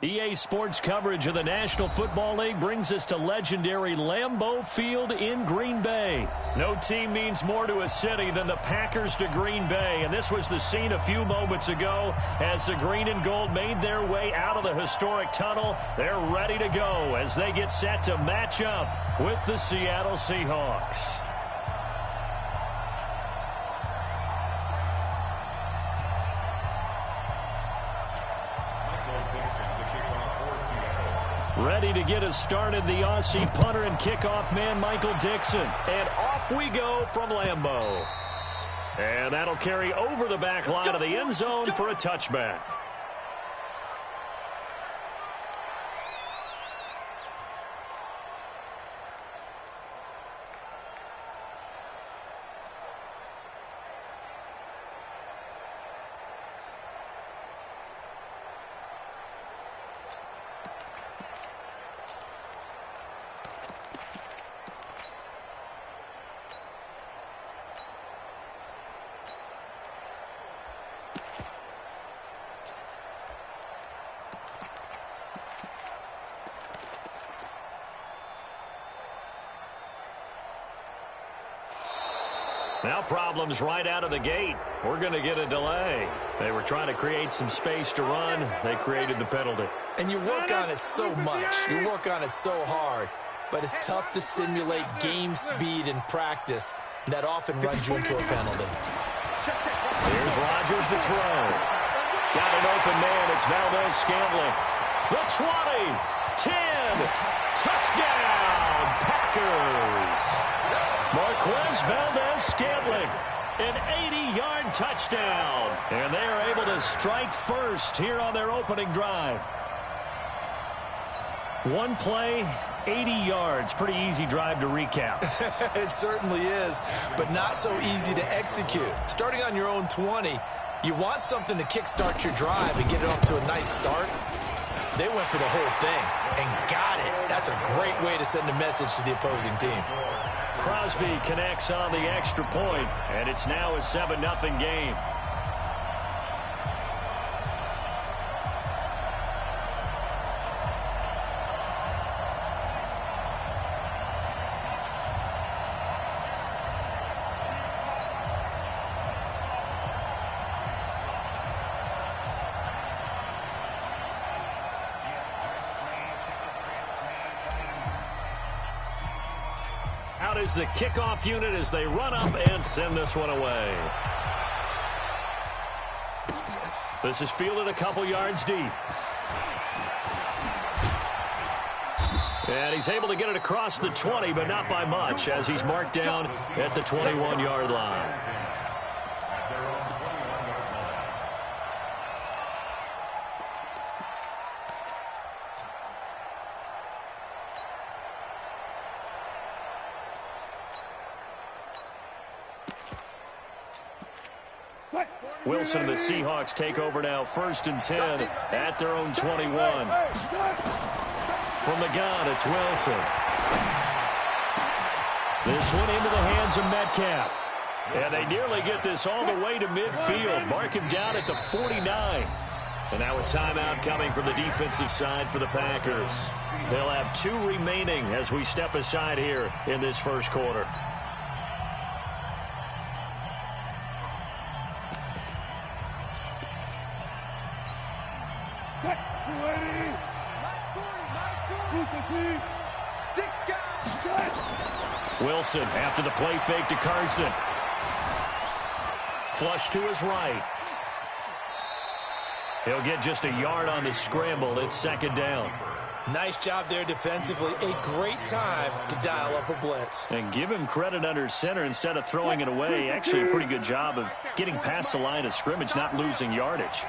EA Sports coverage of the National Football League brings us to legendary Lambeau Field in Green Bay. No team means more to a city than the Packers to Green Bay, and this was the scene a few moments ago as the green and gold made their way out of the historic tunnel. They're ready to go as they get set to match up with the Seattle Seahawks. Ready to get us started, the Aussie punter and kickoff man, Michael Dixon. And off we go from Lambeau. And that'll carry over the back line of the end zone for a touchback. Now problems right out of the gate. We're going to get a delay. They were trying to create some space to run. They created the penalty. And you work on it so much. You work on it so hard. But it's tough to simulate game speed in practice. That often runs you into a penalty. Here's Rodgers to throw. Got an open man. It's Valdez-Scantling. The 20, 10, touchdown, Packers. Marquez Valdez-Scantling, an 80-yard touchdown. And they are able to strike first here on their opening drive. One play, 80 yards. Pretty easy drive to recap. It certainly is, but not so easy to execute. Starting on your own 20, you want something to kickstart your drive and get it off to a nice start. They went for the whole thing and got it. That's a great way to send a message to the opposing team. Crosby connects on the extra point, and it's now a 7-0 game. Out is the kickoff unit as they run up and send this one away. This is fielded a couple yards deep. And he's able to get it across the 20, but not by much, as he's marked down at the 21-yard line. Wilson and the Seahawks take over now, 1st and 10 at their own 21. From the gun, it's Wilson. This one into the hands of Metcalf. And they nearly get this all the way to midfield. Mark him down at the 49. And now a timeout coming from the defensive side for the Packers. They'll have 2 remaining as we step aside here in this first quarter. Wilson after the play fake to Carson. Flush to his right. He'll get just a yard on the scramble. It's 2nd down. Nice job there defensively. A great time to dial up a blitz. And give him credit under center instead of throwing it away. Actually a pretty good job of getting past the line of scrimmage, not losing yardage.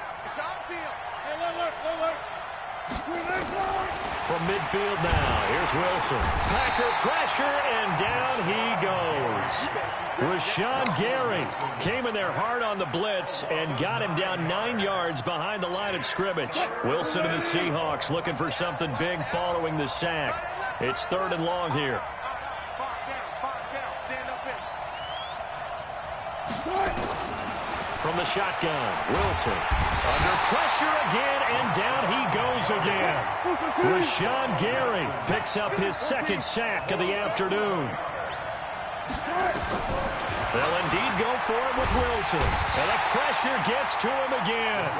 From midfield now, here's Wilson. Packer pressure, and down he goes. Rashawn Gary came in there hard on the blitz and got him down 9 yards behind the line of scrimmage. Wilson and the Seahawks looking for something big following the sack. It's 3rd and long here. From the shotgun, Wilson under pressure again, and down he goes goes again. Rashawn Gary picks up his second sack of the afternoon. They'll indeed go for it with Wilson. And the pressure gets to him again.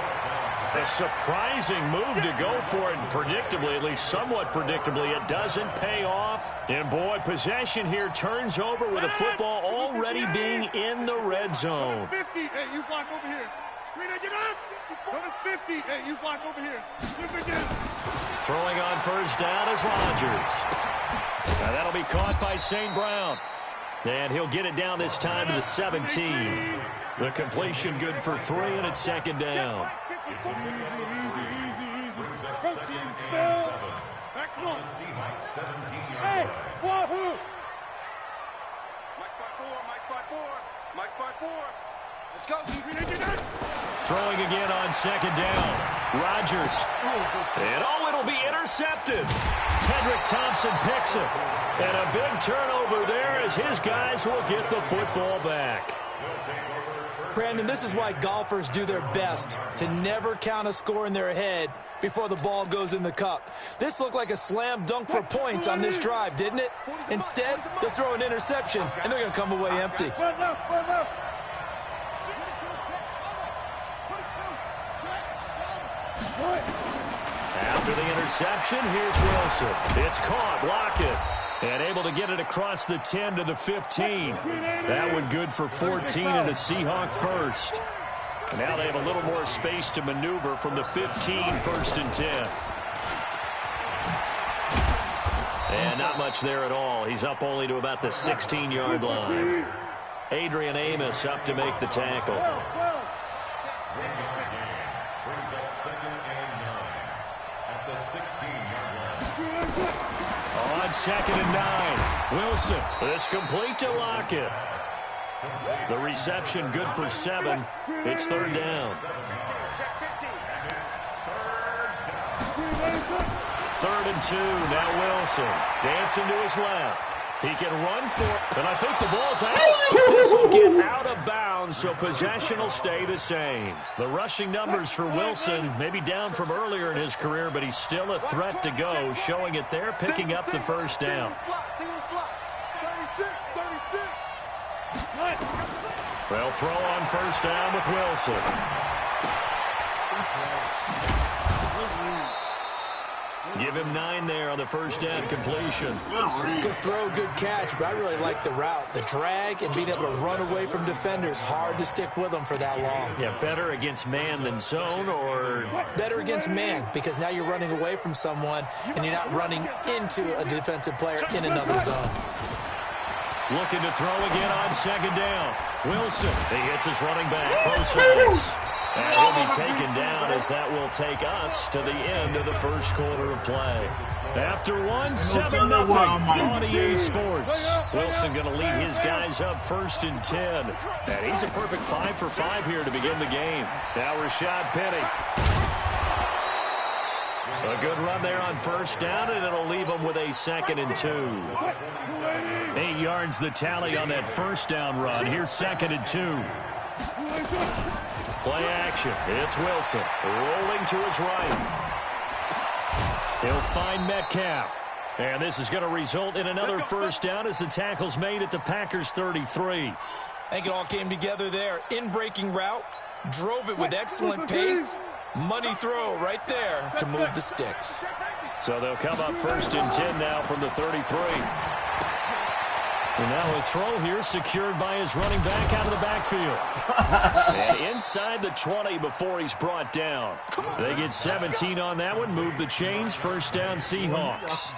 A surprising move to go for it, and predictably, at least somewhat predictably, it doesn't pay off. And boy, possession here turns over with the football already being in the red zone. 50, hey, you block over here. Get up. Go to 50, hey, you block over here. Throwing on first down is Rodgers. Now that'll be caught by St. Brown. And he'll get it down this time to the 17. The completion good for 3, and it's second down. Hey, Wahoo! Mike spot 4. Let's go. Throwing again on second down. Rodgers. And it'll be intercepted. Tedrick Thompson picks it. And a big turnover there as his guys will get the football back. Brandon, this is why golfers do their best to never count a score in their head before the ball goes in the cup. This looked like a slam dunk for points on this drive, didn't it? Instead, they'll throw an interception, and they're going to come away empty. After the interception, here's Wilson. It's caught, Lockett. And able to get it across the 10 to the 15. That one good for 14 and a Seahawk first. And now they have a little more space to maneuver from the 15, first and 10. And not much there at all. He's up only to about the 16-yard line. Adrian Amos up to make the tackle. Brings up 2nd and 9 at the 16-yard line. On 2nd and 9, Wilson. This complete to Lockett. The reception good for 7. It's third down. 3rd and 2. Now Wilson dancing to his left. He can run for it, and I think the ball's out. But this will get out of bounds, so possession will stay the same. The rushing numbers for Wilson may be down from earlier in his career, but he's still a threat to go, showing it there, picking up the first down. They'll throw on first down with Wilson. Give him 9 there on the first down completion. Good throw, good catch, but I really like the route. The drag and being able to run away from defenders. Hard to stick with them for that long. Yeah, better against man than zone, or? Better against man, because now you're running away from someone and you're not running into a defensive player in another zone. Looking to throw again on second down. Wilson, he hits his running back. Close ice. And he'll be taken down as that will take us to the end of the first quarter of play. After 7-0 on EA Sports. Wilson going to lead his guys up 1st and 10. And he's a perfect 5 for 5 here to begin the game. Now Rashad Penny. A good run there on first down, and it'll leave him with a 2nd and 2. 8 yards the tally on that first down run. Here's 2nd and 2. Play action. It's Wilson rolling to his right. He'll find Metcalf. And this is going to result in another first down as the tackle's made at the Packers 33. I think it all came together there. In-breaking route, drove it with excellent pace. Money throw right there to move the sticks. So they'll come up 1st and 10 now from the 33. And now a throw here secured by his running back out of the backfield. And inside the 20 before he's brought down. They get 17 on that one. Move the chains. First down Seahawks.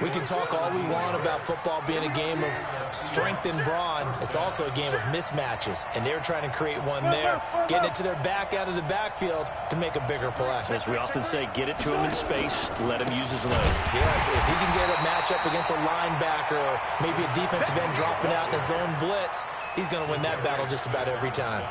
We can talk all we want about football being a game of strength and brawn. It's also a game of mismatches, and they're trying to create one there, getting it to their back out of the backfield to make a bigger play. As we often say, get it to him in space, let him use his leg. Yeah, if he can get a matchup against a linebacker or maybe a defensive end dropping out in a zone blitz, he's going to win that battle just about every time.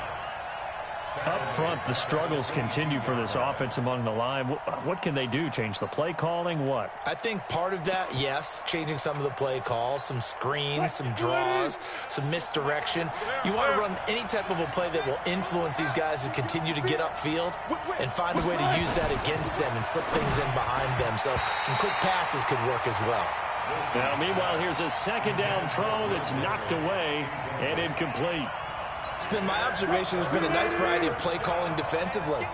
Up front, the struggles continue for this offense among the line. What can they do? Change the play calling? What? I think part of that, yes, changing some of the play calls, some screens, some draws, some misdirection. You want to run any type of a play that will influence these guys to continue to get upfield and find a way to use that against them and slip things in behind them. So some quick passes could work as well. Now, meanwhile, here's a second down throw that's knocked away and incomplete. It's been my observation there's been a nice variety of play calling defensively.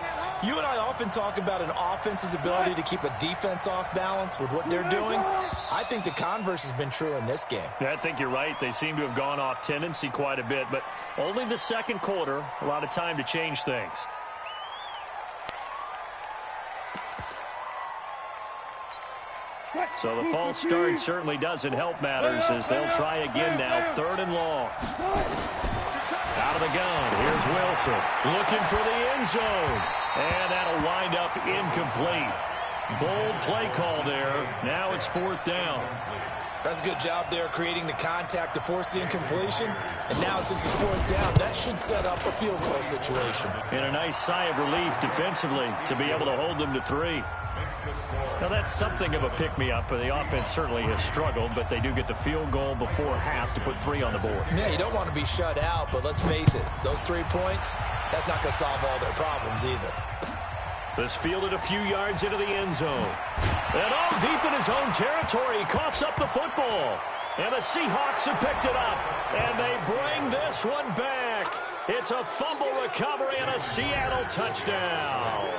You and I often talk about an offense's ability to keep a defense off balance with what they're doing. I think the converse has been true in this game. Yeah, I think you're right. They seem to have gone off tendency quite a bit, but only the second quarter, a lot of time to change things. So the false start certainly doesn't help matters as they'll try again now, 3rd and long. Out of the gun, here's Wilson looking for the end zone. And that'll wind up incomplete. Bold play call there. Now it's 4th down. That's a good job there creating the contact to force the incompletion. And now since it's 4th down, that should set up a field goal situation. And a nice sigh of relief defensively to be able to hold them to 3. Now, that's something of a pick-me-up. The offense certainly has struggled, but they do get the field goal before half to put 3 on the board. Yeah, you don't want to be shut out, but let's face it, those 3 points, that's not going to solve all their problems either. This fielded a few yards into the end zone. And deep in his own territory, he coughs up the football. And the Seahawks have picked it up, and they bring this one back. It's a fumble recovery and a Seattle touchdown.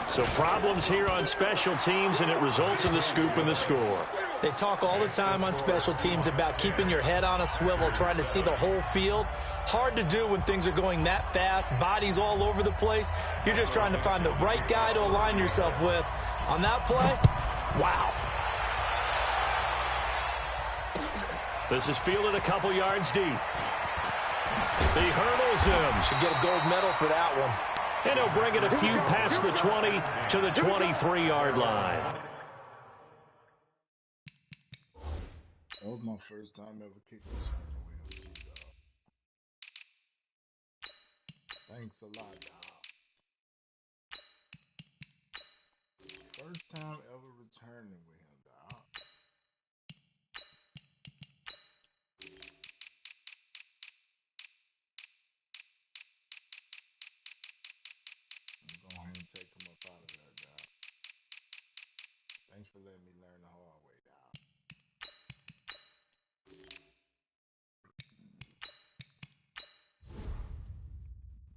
So problems here on special teams, and it results in the scoop and the score. They talk all the time on special teams about keeping your head on a swivel, trying to see the whole field. Hard to do when things are going that fast, bodies all over the place. You're just trying to find the right guy to align yourself with. On that play, wow. This is fielded a couple yards deep. He hurdles him. Should get a gold medal for that one. And he'll bring it a few past the 20 to the 23-yard line. That was my first time ever kicking this one. Thanks a lot, dog. First time ever returning with him, dog. Go ahead and take him up out of there, dog. Thanks for letting me learn the hard way, dog.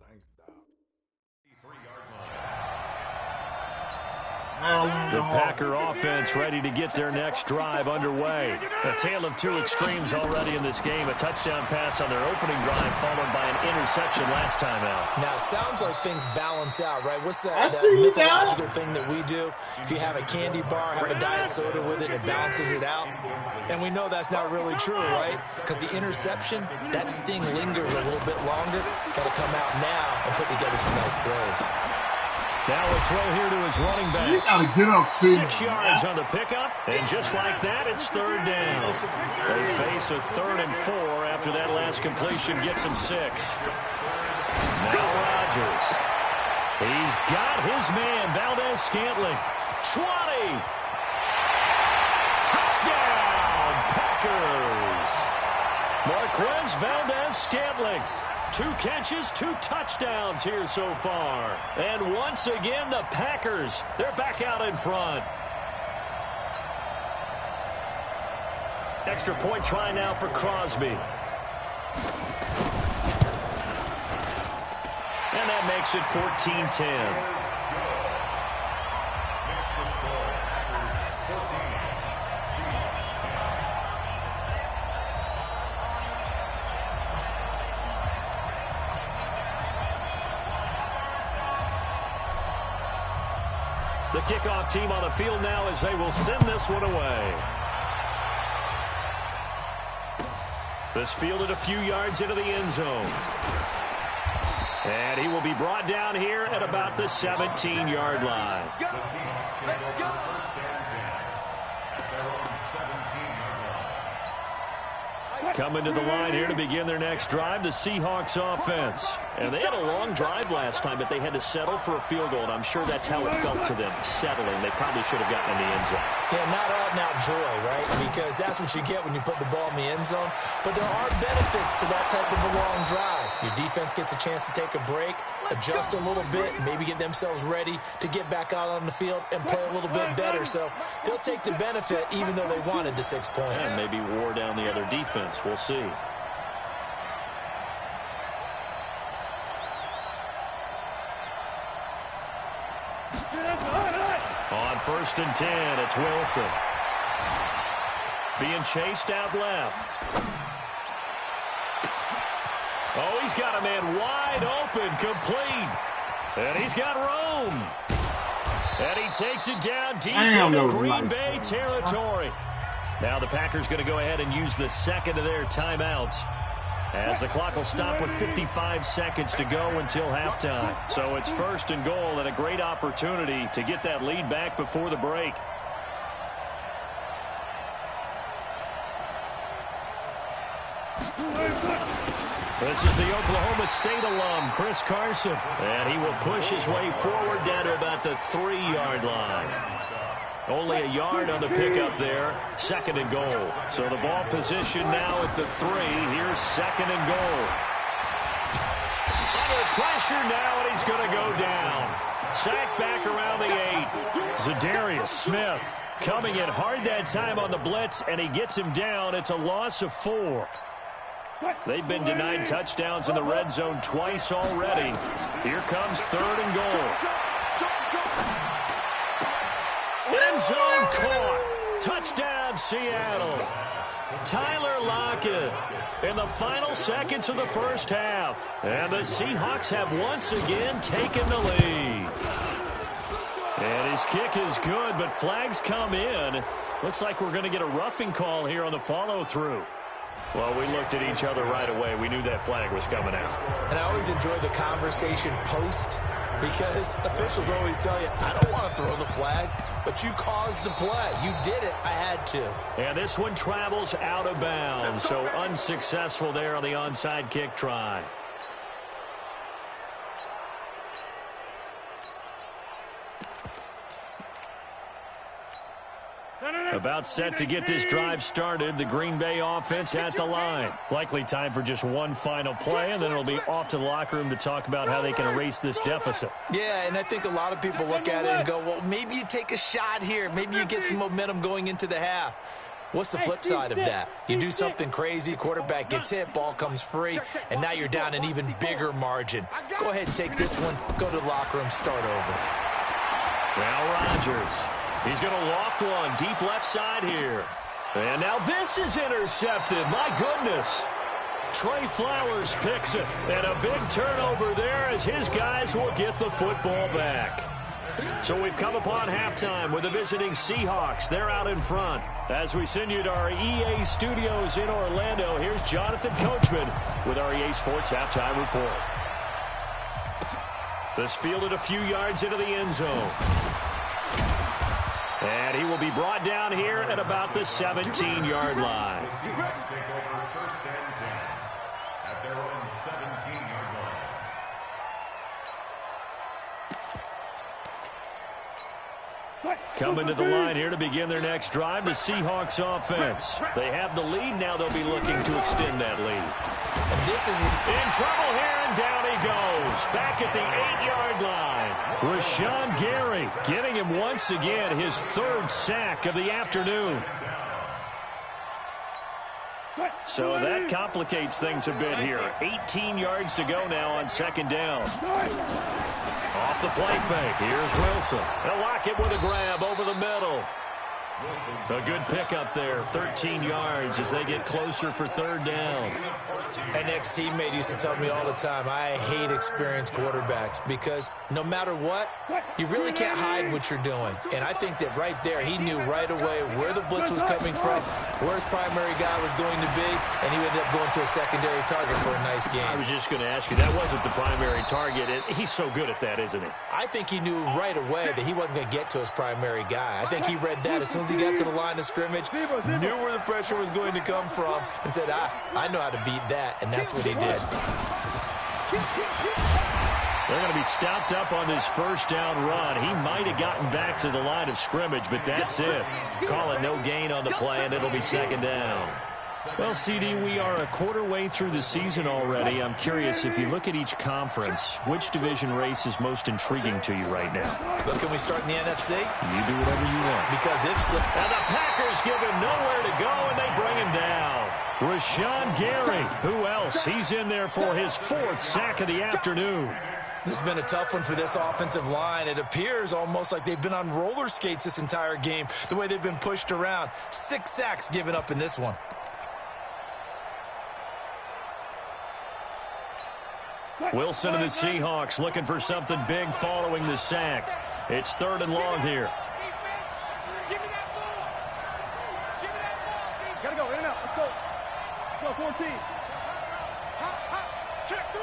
Thanks, dog. The Packer offense ready to get their next drive underway. A tale of 2 extremes already in this game. A touchdown pass on their opening drive followed by an interception last time out. Now, it sounds like things balance out, right? What's that mythological thing that we do? If you have a candy bar, have a diet soda with it, it balances it out. And we know that's not really true, right? Because the interception, that sting lingers a little bit longer. Got to come out now and put together some nice plays. Now a throw here to his running back. You gotta get up, 6 yards on the pickup, and just like that, it's 3rd down. They face a 3rd and 4 after that last completion gets him 6. Now Rodgers. He's got his man, Valdez-Scantling. 20. Touchdown, Packers. Marquez Valdez-Scantling. 2 catches, 2 touchdowns here so far. And once again, the Packers, they're back out in front. Extra point try now for Crosby. And that makes it 14-10. The kickoff team on the field now as they will send this one away. This fielded a few yards into the end zone. And he will be brought down here at about the 17-yard line. Coming to the line here to begin their next drive, the Seahawks offense. And they had a long drive last time, but they had to settle for a field goal, and I'm sure that's how it felt to them, settling. They probably should have gotten in the end zone. Yeah, not out-and-out joy, right? Because that's what you get when you put the ball in the end zone. But there are benefits to that type of a long drive. Your defense gets a chance to take a break, adjust a little bit, maybe get themselves ready to get back out on the field and play a little bit better. So they'll take the benefit even though they wanted the 6 points. And maybe wore down the other defense. We'll see. On 1st and 10, it's Wilson. Being chased out left. Oh, he's got a man wide open, complete. And he's got room. And he takes it down deep into Green Bay territory. Now the Packers going to go ahead and use the second of their timeouts, as the clock will stop with 55 seconds to go until halftime. So it's 1st and goal, and a great opportunity to get that lead back before the break. This is the Oklahoma State alum, Chris Carson. And he will push his way forward down to about the 3-yard line. Only a yard on the pickup there. 2nd and goal. So the ball position now at the 3. Here's 2nd and goal. Under pressure now, and he's going to go down. Sacked back around the 8. Zadarius Smith coming in hard that time on the blitz, and he gets him down. It's a loss of 4. They've been denied touchdowns in the red zone twice already. Here comes 3rd and goal. End zone caught. Touchdown, Seattle. Tyler Lockett in the final seconds of the first half. And the Seahawks have once again taken the lead. And his kick is good, but flags come in. Looks like we're going to get a roughing call here on the follow-through. Well, we looked at each other right away. We knew that flag was coming out. And I always enjoy the conversation post, because officials always tell you, I don't want to throw the flag, but you caused the play. You did it. I had to. And this one travels out of bounds, so unsuccessful there on the onside kick try. About set to get this drive started, the Green Bay offense at the line. Likely time for just one final play, and then it'll be off to the locker room to talk about how they can erase this deficit. Yeah, and I think a lot of people look at it and go, well, maybe you take a shot here. Maybe you get some momentum going into the half. What's the flip side of that? You do something crazy, quarterback gets hit, ball comes free, and now you're down an even bigger margin. Go ahead and take this one, go to the locker room, start over. Now Rodgers. He's going to loft one deep left side here. And now this is intercepted. My goodness. Trey Flowers picks it. And a big turnover there as his guys will get the football back. So we've come upon halftime with the visiting Seahawks. They're out in front. As we send you to our EA studios in Orlando, here's Jonathan Coachman with our EA Sports Halftime Report. This fielded a few yards into the end zone. And he will be brought down here at about the 17-yard line. Take over 1st and 10 at their own 17-yard line. Coming to the line here to begin their next drive, the Seahawks offense. They have the lead. Now they'll be looking to extend that lead. And this is in trouble here, and down he goes. Back at the 8-yard line. Rashawn Gary getting him once again his 3rd sack of the afternoon. So that complicates things a bit here. 18 yards to go now on 2nd down. Off the play fake. Here's Wilson. They'll lock it with a grab over the middle. A good pickup there. 13 yards as they get closer for 3rd down. An ex-teammate used to tell me all the time, I hate experienced quarterbacks because No matter what, you really can't hide what you're doing. And I think that right there, he knew right away where the blitz was coming from, where his primary guy was going to be, and he ended up going to a secondary target for a nice game. I was just going to ask you, that wasn't the primary target. He's so good at that, isn't he? I think he knew right away that he wasn't going to get to his primary guy. I think he read that as soon as he got to the line of scrimmage, knew where the pressure was going to come from, and said, I know how to beat that, and that's what he did. They're going to be stopped up on this first down run. He might have gotten back to the line of scrimmage, but that's it. Call it no gain on the play, and it'll be second down. Well, CD, we are a quarter way through the season already. I'm curious, if you look at each conference, which division race is most intriguing to you right now? Well, can we start in the NFC? You do whatever you want. Because if so... And the Packers give him nowhere to go, and they bring him down. Rashawn Gary, who else? He's in there for his 4th sack of the afternoon. This has been a tough one for this offensive line. It appears almost like they've been on roller skates this entire game, the way they've been pushed around. 6 sacks given up in this one. Wilson and the Seahawks looking for something big following the sack. It's 3rd and long here. Gotta go, in and out. Let's go. Let's go, 14. Check 3.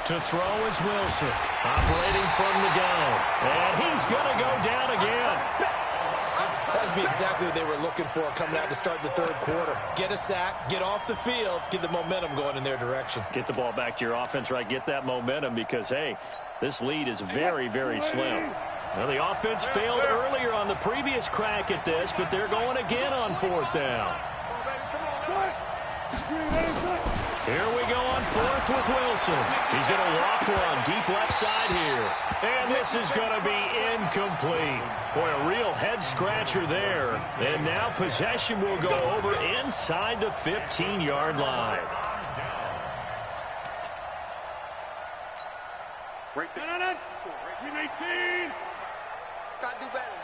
To throw is Wilson, operating from the gun. And he's going to go down again. That would be exactly what they were looking for coming out to start the 3rd quarter. Get a sack, get off the field, get the momentum going in their direction. Get the ball back to your offense, right? Get that momentum because, hey, this lead is very, very slim. Well, the offense failed earlier on the previous crack at this, but they're going again on 4th down. Here we go on 4th with Wilson. He's going to walk one deep left side here. And this is going to be incomplete. Boy, a real head-scratcher there. And now possession will go over inside the 15-yard line. Right there. 319. Gotta do better.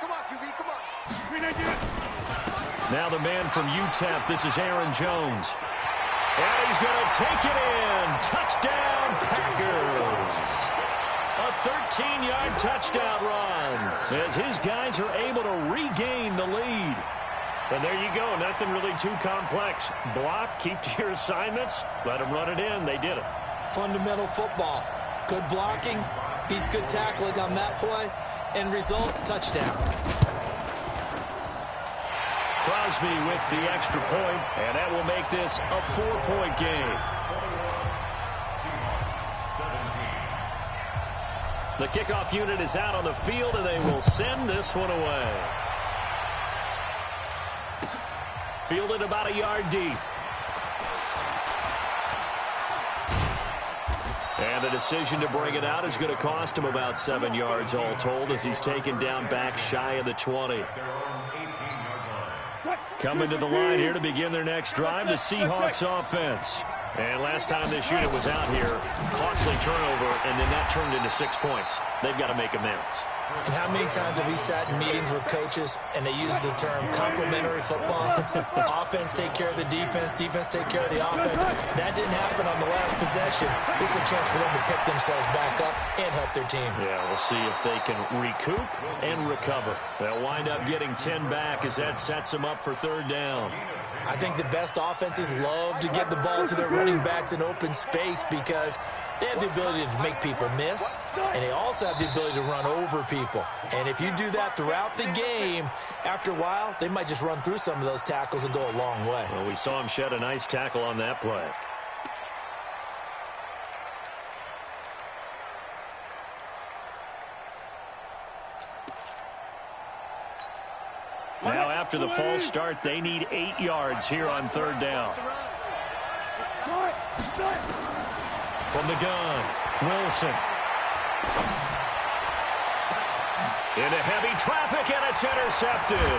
Come on, QB, come on. 319. Now the man from UTEP, this is Aaron Jones. And he's going to take it in. Touchdown, Packers. A 13-yard touchdown run as his guys are able to regain the lead. And there you go. Nothing really too complex. Block, keep to your assignments, let them run it in. They did it. Fundamental football. Good blocking beats good tackling on that play. End result, touchdown. Crosby with the extra point, and that will make this a 4-point game. The kickoff unit is out on the field, and they will send this one away. Fielded about a yard deep. And the decision to bring it out is going to cost him about 7 yards all told as he's taken down back shy of the 20. Coming to the line here to begin their next drive, the Seahawks offense. And last time this unit was out here, costly turnover, and then that turned into 6 points. They've got to make amends. And how many times have we sat in meetings with coaches and they use the term complementary football? Offense take care of the defense, defense take care of the offense. That didn't happen on the last possession. This is a chance for them to pick themselves back up and help their team. Yeah, we'll see if they can recoup and recover. They'll wind up getting 10 back as that sets them up for 3rd down. I think the best offenses love to get the ball to their running backs in open space because they have the ability to make people miss, and they also have the ability to run over people. And if you do that throughout the game, after a while, they might just run through some of those tackles and go a long way. Well, we saw him shed a nice tackle on that play. Now, after the false start, they need 8 yards here on 3rd down. From the gun, Wilson. Into heavy traffic, and it's intercepted.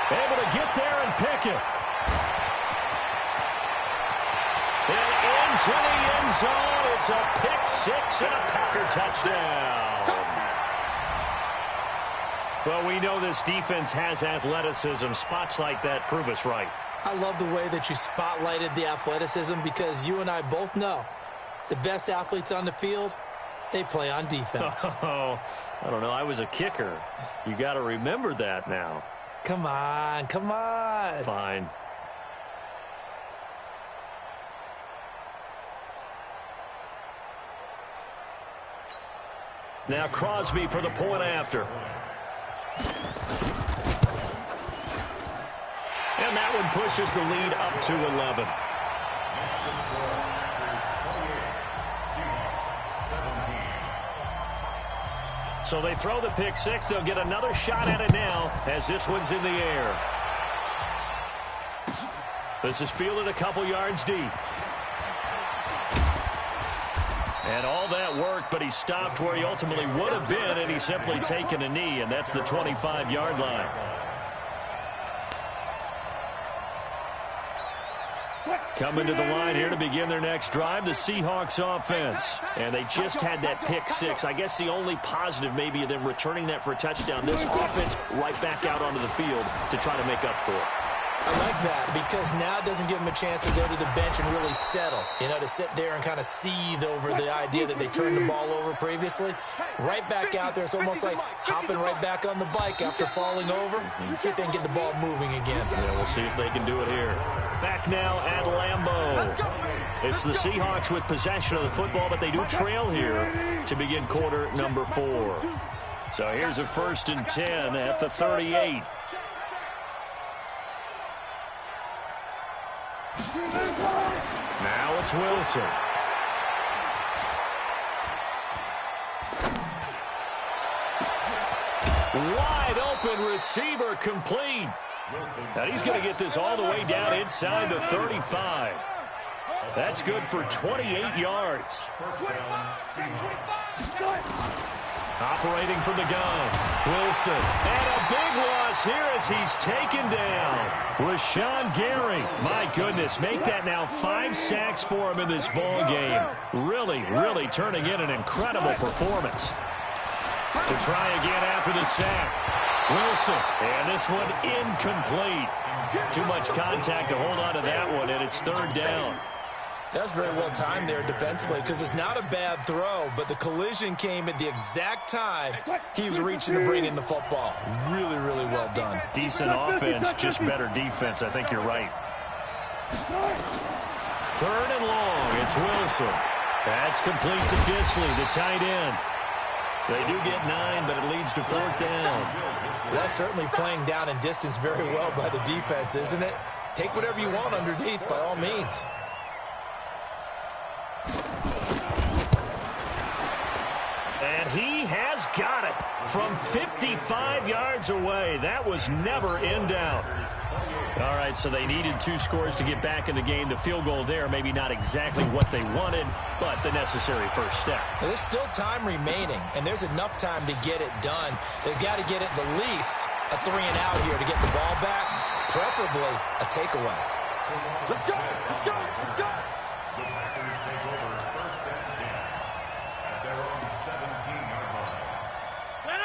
Able to get there and pick it. And into the end zone. It's a pick 6 and a Packer touchdown. Well, we know this defense has athleticism. Spots like that prove us right. I love the way that you spotlighted the athleticism because you and I both know The best athletes on the field, they play on defense. Oh, I don't know. I was a kicker. You got to remember that now. Come on, come on. Fine. Now Crosby for the point after. And that one pushes the lead up to 11. So they throw the pick six. They'll get another shot at it now as this one's in the air. This is fielded a couple yards deep. And all that worked, but he stopped where he ultimately would have been, and he's simply taken a knee, and that's the 25-yard line. Coming to the line here to begin their next drive, the Seahawks offense. And they just had that pick six. I guess the only positive maybe of them returning that for a touchdown. This offense right back out onto the field to try to make up for it. I like that because now it doesn't give them a chance to go to the bench and really settle, you know, to sit there and kind of seethe over the idea that they turned the ball over previously. Right back out there, it's almost like hopping right back on the bike after falling over. See if they can get the ball moving again. Yeah, we'll see if they can do it here. Back now at Lambeau. It's the Seahawks with possession of the football, but they do trail here to begin quarter number 4. So here's a 1st and 10 at the 38. Now it's Wilson. Wide open receiver complete. And he's going to get this all the way down inside the 35. That's good for 28 yards. Operating from the gun, Wilson. And a big loss here as he's taken down. Rashawn Gary. My goodness, make that now 5 sacks for him in this ball game. Really, really turning in an incredible performance. To try again after the sack. Wilson. And this one incomplete. Too much contact to hold on to that one, and it's 3rd down. That's very well timed there defensively because it's not a bad throw, but the collision came at the exact time he was reaching to bring in the football. Really, really well done. Decent offense, just better defense. I think you're right. 3rd and long. It's Wilson. That's complete to Disley, the tight end. They do get 9, but it leads to 4th down. That's certainly playing down in distance very well by the defense, isn't it? Take whatever you want underneath by all means. And he has got it from 55 yards away. That was never in doubt. All right, so they needed 2 scores to get back in the game. The field goal there, maybe not exactly what they wanted, but the necessary first step. There's still time remaining, and there's enough time to get it done. They've got to get at the least a 3 and out here to get the ball back, preferably a takeaway. Let's go, let's go, let's go. The Packers take over 1st and 10 at their own 17-yard line.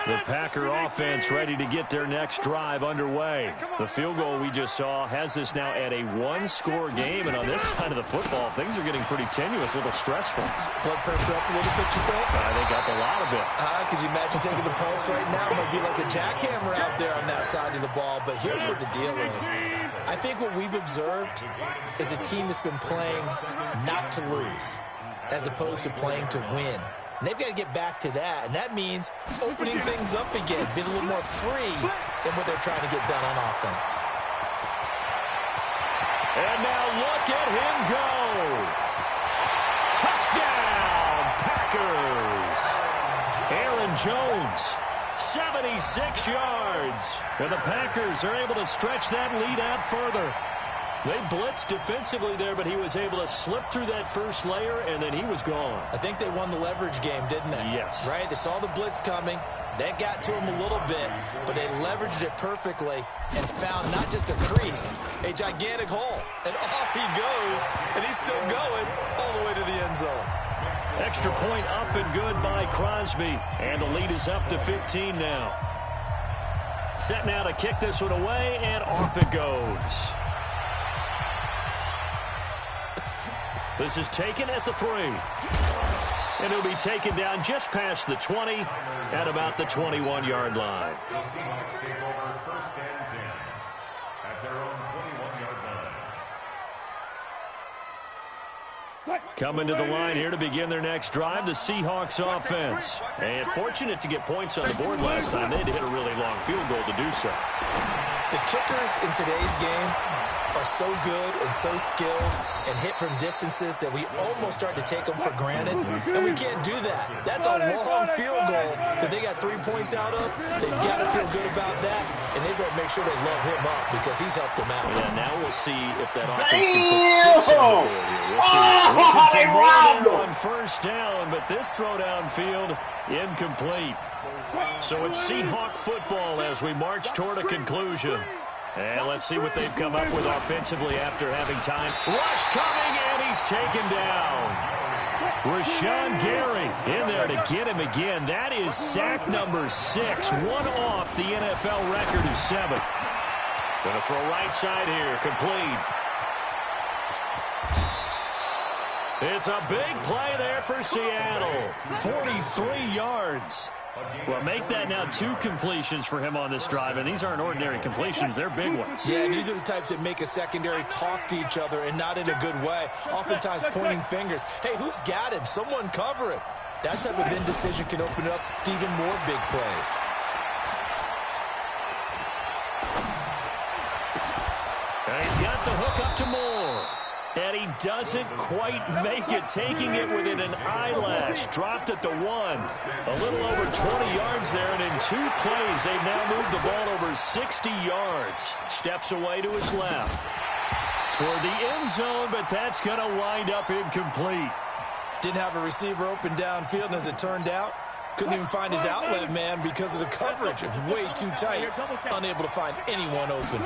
The Packer offense ready to get their next drive underway. The field goal we just saw has us now at a 1-score game, and on this side of the football, things are getting pretty tenuous, a little stressful. Blood pressure up a little bit, you think? I think up a lot of it. Could you imagine taking the pulse right now? It might be like a jackhammer out there on that side of the ball, but here's what the deal is. I think what we've observed is a team that's been playing not to lose as opposed to playing to win. And they've got to get back to that, and that means opening things up again, being a little more free than what they're trying to get done on offense. And now look at him go. Touchdown, Packers. Aaron Jones, 76 yards. And the Packers are able to stretch that lead out further. They blitzed defensively there, but he was able to slip through that first layer, and then he was gone. I think they won the leverage game, didn't they? Yes. Right? They saw the blitz coming. That got to him a little bit, but they leveraged it perfectly and found not just a crease, a gigantic hole. And off he goes, and he's still going all the way to the end zone. Extra point up and good by Crosby, and the lead is up to 15 now. Set now to kick this one away, and off it goes. This is taken at the 3. And it'll be taken down just past the 20 at about the 21-yard line. The Seahawks take over 1st and 10 at their own 21-yard line. Coming to the line here to begin their next drive, the Seahawks offense. And fortunate to get points on the board last time. They had to hit a really long field goal to do so. The kickers in today's game are so good and so skilled and hit from distances that we almost start to take them for granted, and we can't do that. That's a long field goal that they got 3 points out of. They've got to feel good about that, and they've got to make sure they love him up because he's helped them out. Yeah, now we'll see if that offense can put 6 on the board here. We'll see. Looking for more on 1st down, but this throw downfield incomplete. So it's Seahawk football as we march toward a conclusion. And let's see what they've come up with offensively after having time. Rush coming, and he's taken down. Rashawn Gary in there to get him again. That is sack number 6, one off the NFL record of 7. Gonna throw right side here, complete. It's a big play there for Seattle. 43 yards. Well, make that now 2 completions for him on this drive, and these aren't ordinary completions. They're big ones. Yeah, these are the types that make a secondary talk to each other and not in a good way, oftentimes pointing fingers. Hey, who's got him? Someone cover him. That type of indecision can open up to even more big plays. And he's got the hook up to Moore. And he doesn't quite make it, taking it within an eyelash. Dropped at the 1. A little over 20 yards there, and in 2 plays, they've now moved the ball over 60 yards. Steps away to his left. Toward the end zone, but that's going to wind up incomplete. Didn't have a receiver open downfield, and as it turned out, couldn't even find his outlet man because of the coverage. It was way too tight, unable to find anyone open.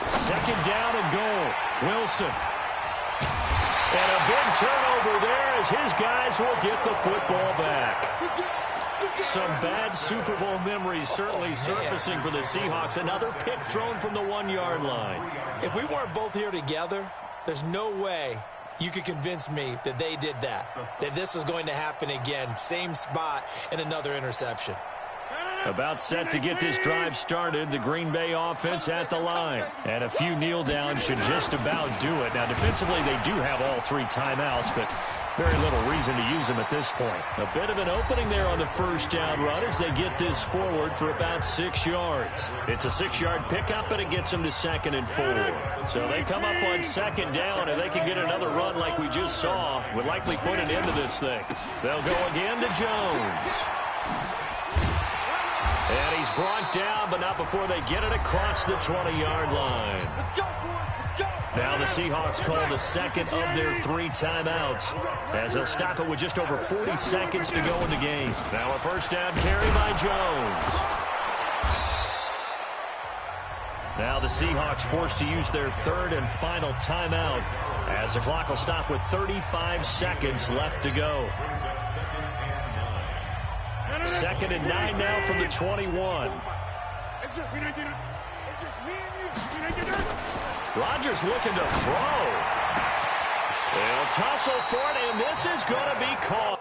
2nd down and goal. Wilson. And a big turnover there as his guys will get the football back. Some bad Super Bowl memories certainly surfacing for the Seahawks. Another pick thrown from the 1-yard line. If we weren't both here together, there's no way you could convince me that they did that this was going to happen again. Same spot and another interception. About set to get this drive started, the Green Bay offense at the line. And a few kneel downs should just about do it. Now, defensively, they do have all 3 timeouts, but very little reason to use them at this point. A bit of an opening there on the 1st down run as they get this forward for about 6 yards. It's a 6-yard pickup, but it gets them to 2nd and 4. So they come up on 2nd down, and they can get another run like we just saw. Would likely put an end to this thing. They'll go again to Jones. And he's brought down, but not before they get it across the 20-yard line. Now the Seahawks call the 2nd of their 3 timeouts as they'll stop it with just over 40 seconds to go in the game. Now a 1st down carry by Jones. Now the Seahawks forced to use their 3rd and final timeout as the clock will stop with 35 seconds left to go. 2nd and 9 now from the 21. Rodgers looking to throw. They'll tussle for it, and this is going to be caught.